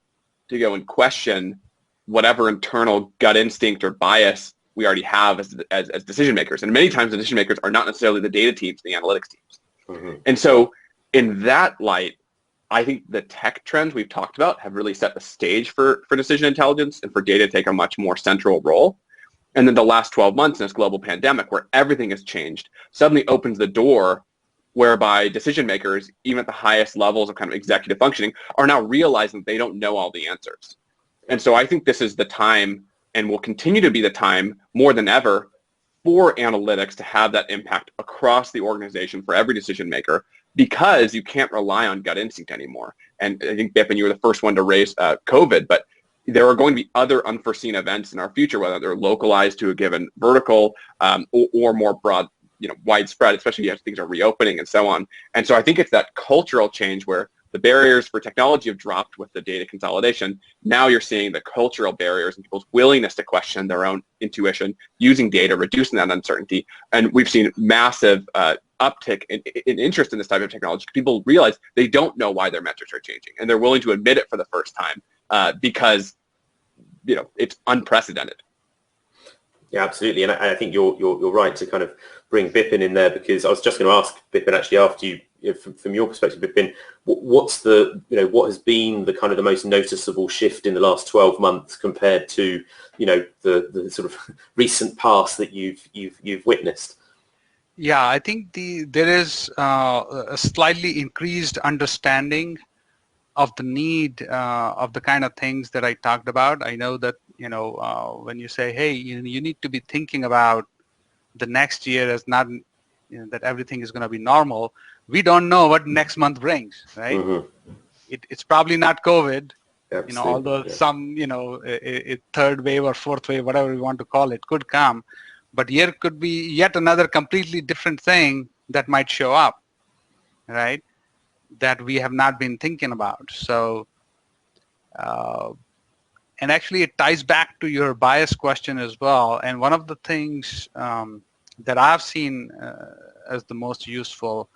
to go and question whatever internal gut instinct or bias we already have as decision makers. And many times the decision makers are not necessarily the data teams, the analytics teams. Mm-hmm. And so in that light, I think the tech trends we've talked about have really set the stage for decision intelligence and for data to take a much more central role. And then the last 12 months in this global pandemic where everything has changed suddenly opens the door whereby decision makers, even at the highest levels of kind of executive functioning, are now realizing they don't know all the answers. And so I think this is the time and will continue to be the time more than ever for analytics to have that impact across the organization for every decision maker, because you can't rely on gut instinct anymore. And I think, Bipin, you were the first one to raise COVID, but there are going to be other unforeseen events in our future, whether they're localized to a given vertical or more broad, widespread, especially as things are reopening and so on. And so I think it's that cultural change where the barriers for technology have dropped with the data consolidation. Now you're seeing the cultural barriers and people's willingness to question their own intuition using data, reducing that uncertainty. And we've seen massive uptick in interest in this type of technology. People realize they don't know why their metrics are changing, and they're willing to admit it for the first time because it's unprecedented. Yeah, absolutely, and I think you're right to kind of bring Bipin in there, because I was just going to ask Bipin actually after you, from your perspective, Bipin, what's what has been the kind of the most noticeable shift in the last 12 months compared to the sort of recent past that you've witnessed? Yeah, I think there is a slightly increased understanding of the need of the kind of things that I talked about. I know that when you say, hey, you need to be thinking about the next year as not that everything is going to be normal. We don't know what next month brings, right? Mm-hmm. It's probably not COVID. Absolutely. Although some a third wave or fourth wave, whatever we want to call it, could come. But here could be yet another completely different thing that might show up, right, that we have not been thinking about. So, and actually it ties back to your bias question as well. And one of the things that I've seen as the most useful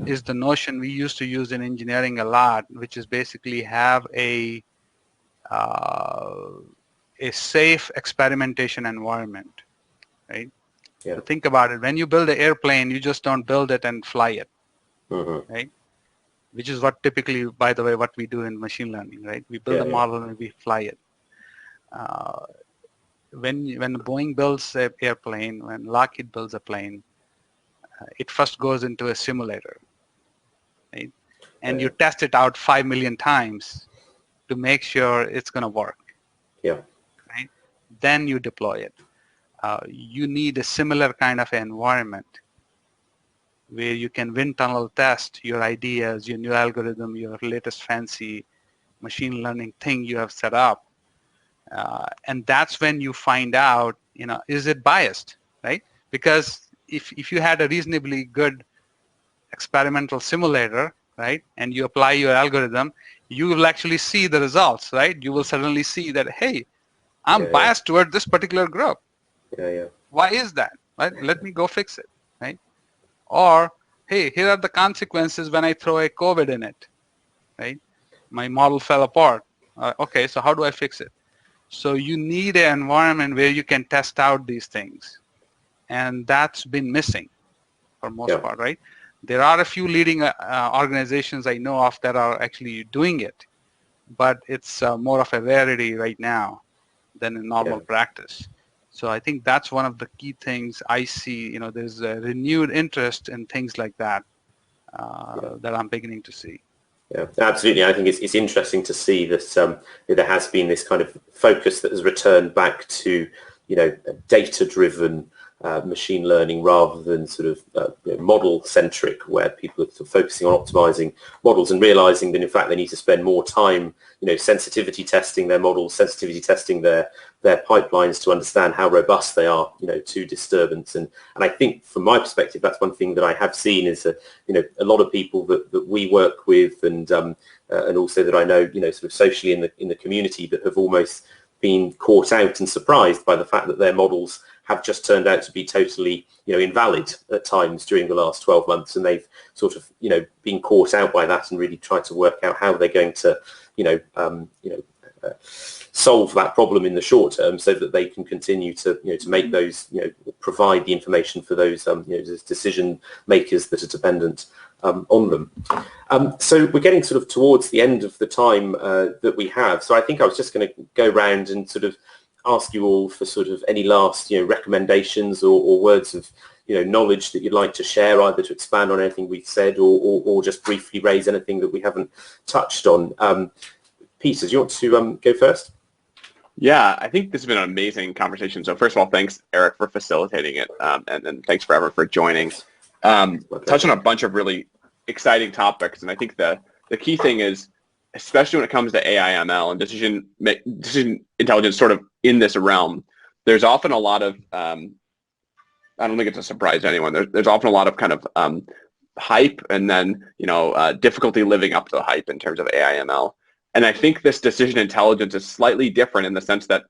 is the notion we used to use in engineering a lot, which is basically have a safe experimentation environment. Right? Yeah. So think about it. When you build an airplane, you just don't build it and fly it, right? Which is what typically, by the way, what we do in machine learning, right? We build a model and we fly it. When Boeing builds an airplane, when Lockheed builds a plane, it first goes into a simulator, right? And you test it out 5 million times to make sure it's going to work. Yeah. Right? Then you deploy it. You need a similar kind of environment where you can wind tunnel test your ideas, your new algorithm, your latest fancy machine learning thing you have set up. And that's when you find out, is it biased, right? Because if you had a reasonably good experimental simulator, right, and you apply your algorithm, you will actually see the results, right? You will suddenly see that, hey, I'm biased toward this particular group. Why is that? Right? Let me go fix it. Right? Or, hey, here are the consequences when I throw a COVID in it. Right? My model fell apart. Okay, so how do I fix it? So you need an environment where you can test out these things, and that's been missing for most part. Right? There are a few leading organizations I know of that are actually doing it, but it's more of a rarity right now than in normal practice. So I think that's one of the key things I see. There's a renewed interest in things like that that I'm beginning to see. Yeah, absolutely. I think it's interesting to see that there has been this kind of focus that has returned back to, data-driven machine learning rather than sort of model-centric, where people are sort of focusing on optimizing models and realizing that in fact they need to spend more time, sensitivity testing their models, sensitivity testing their pipelines to understand how robust they are, to disturbance. And I think from my perspective, that's one thing that I have seen is that, a lot of people that we work with and also that I know, sort of socially in the community that have almost been caught out and surprised by the fact that their models have just turned out to be totally, invalid at times during the last 12 months. And they've sort of, been caught out by that and really tried to work out how they're going to, solve that problem in the short term so that they can continue to, to make those, provide the information for those, those decision makers that are dependent on them. So we're getting sort of towards the end of the time that we have. So I think I was just going to go around and sort of ask you all for sort of any last, recommendations or words of, knowledge that you'd like to share, either to expand on anything we've said or just briefly raise anything that we haven't touched on. Peter, do you want to go first? Yeah, I think this has been an amazing conversation. So first of all, thanks, Eric, for facilitating it, and thanks for everyone for joining. Touch on a bunch of really exciting topics, and I think the key thing is, especially when it comes to AI, ML, and decision intelligence sort of in this realm, there's often a lot of, I don't think it's a surprise to anyone, there's often a lot of kind of hype and then, difficulty living up to the hype in terms of AI, ML. And I think this decision intelligence is slightly different in the sense that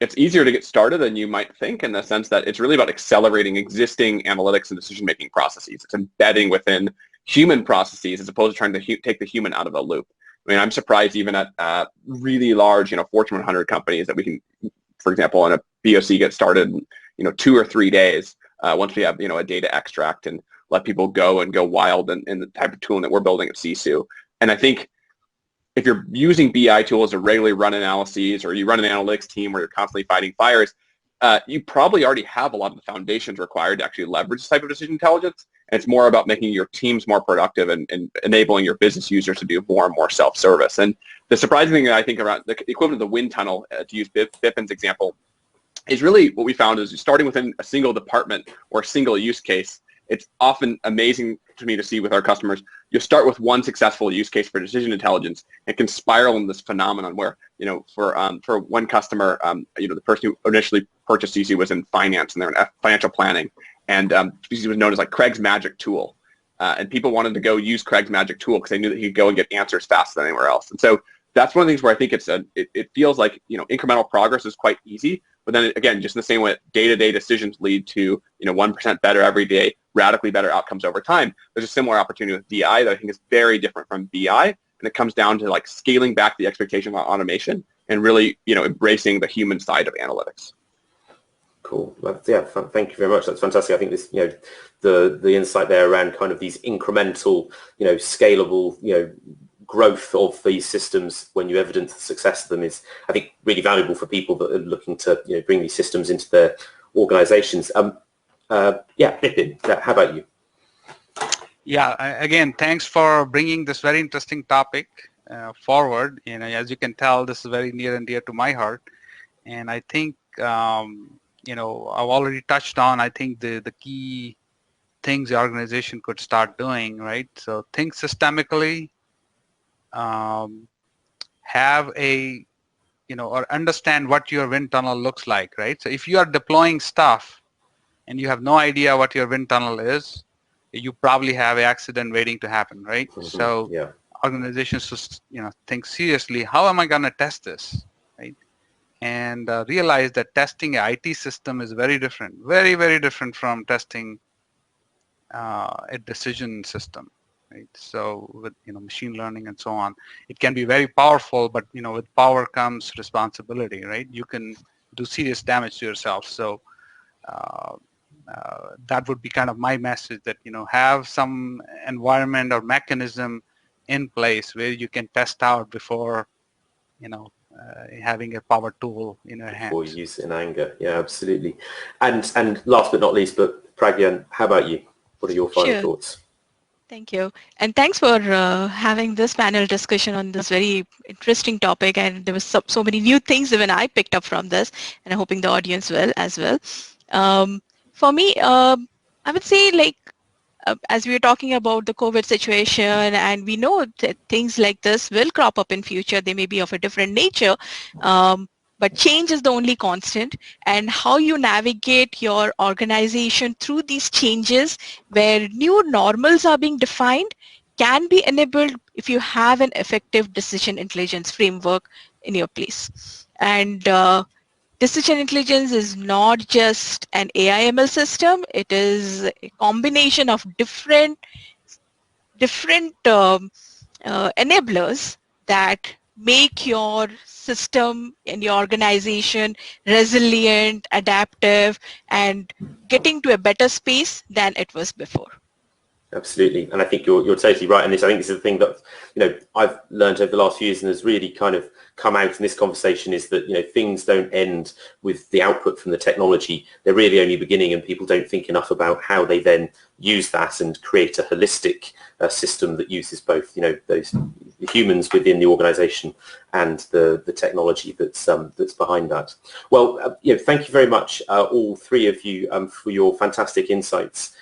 it's easier to get started than you might think, in the sense that it's really about accelerating existing analytics and decision-making processes. It's embedding within human processes as opposed to trying to take the human out of the loop. I mean, I'm surprised even at really large, Fortune 100 companies that we can, for example, in a POC get started in, 2 or 3 days once we have, a data extract and let people go wild in the type of tooling that we're building at Sisu. And I think if you're using BI tools to regularly run analyses, or you run an analytics team where you're constantly fighting fires, you probably already have a lot of the foundations required to actually leverage this type of decision intelligence. And it's more about making your teams more productive and enabling your business users to do more and more self-service. And the surprising thing that I think around the equivalent of the wind tunnel, to use Bipin's example, is really what we found is starting within a single department or a single use case. It's often amazing to me to see with our customers, you start with one successful use case for decision intelligence. It can spiral in this phenomenon where, for one customer, the person who initially purchased CC was in finance and they're in financial planning. And CC was known as like Craig's magic tool. And people wanted to go use Craig's magic tool because they knew that he could go and get answers faster than anywhere else. And so that's one of the things where I think it feels like, incremental progress is quite easy. But then again, just in the same way day-to-day decisions lead to, 1% better every day, radically better outcomes over time. There's a similar opportunity with BI that I think is very different from BI. And it comes down to like scaling back the expectation of automation and really, embracing the human side of analytics. Cool. Yeah, thank you very much. That's fantastic. I think this, the insight there around kind of these incremental, scalable, growth of these systems when you evidence the success of them is, I think, really valuable for people that are looking to, bring these systems into their organizations. Yeah, Bipin, how about you? Yeah, again, thanks for bringing this very interesting topic forward. As you can tell, this is very near and dear to my heart. And I think, I've already touched on, I think, the key things the organization could start doing, right? So think systemically, have a, or understand what your wind tunnel looks like, right? So if you are deploying stuff and you have no idea what your wind tunnel is, you probably have an accident waiting to happen, right? Mm-hmm. So yeah. Organizations just, think seriously, how am I going to test this, right? And realize that testing an IT system is very different, very, very different from testing a decision system, right? So with, machine learning and so on, it can be very powerful, but, with power comes responsibility, right? You can do serious damage to yourself. So that would be kind of my message, that, have some environment or mechanism in place where you can test out before, having a power tool in your hands. Before you use it in anger. Yeah, absolutely. And last but not least, but Pragyan, how about you? What are your final thoughts? Thank you. And thanks for having this panel discussion on this very interesting topic. And there was so many new things even I picked up from this, and I'm hoping the audience will as well. For me, I would say, like, as we were talking about the COVID situation, and we know that things like this will crop up in future. They may be of a different nature, but change is the only constant. And how you navigate your organization through these changes, where new normals are being defined, can be enabled if you have an effective decision intelligence framework in your place. And decision intelligence is not just an AI/ML system. It is a combination of different enablers that make your system and your organization resilient, adaptive, and getting to a better space than it was before. Absolutely, and I think you're totally right in this. I think this is the thing that I've learned over the last few years and has really kind of come out in this conversation, is that things don't end with the output from the technology. They're really only beginning, and people don't think enough about how they then use that and create a holistic system that uses both those humans within the organisation and the technology that's behind that. Well, thank you very much, all three of you, for your fantastic insights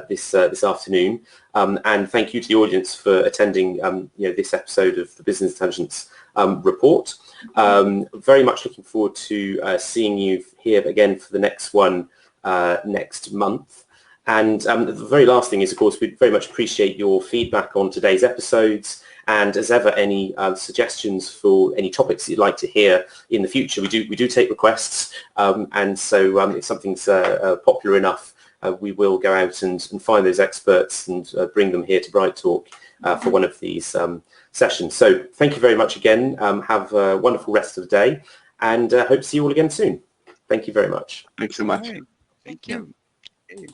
this afternoon, and thank you to the audience for attending this episode of the Business Intelligence Report. Very much looking forward to seeing you here again for the next one next month. And the very last thing is, of course, we'd very much appreciate your feedback on today's episodes, and as ever, any suggestions for any topics that you'd like to hear in the future. We do take requests, and so if something's popular enough, we will go out and find those experts and bring them here to Bright Talk for one of these sessions. So thank you very much again. Have a wonderful rest of the day, and hope to see you all again soon. Thank you very much. Thanks so much. Right. Thank you. Okay.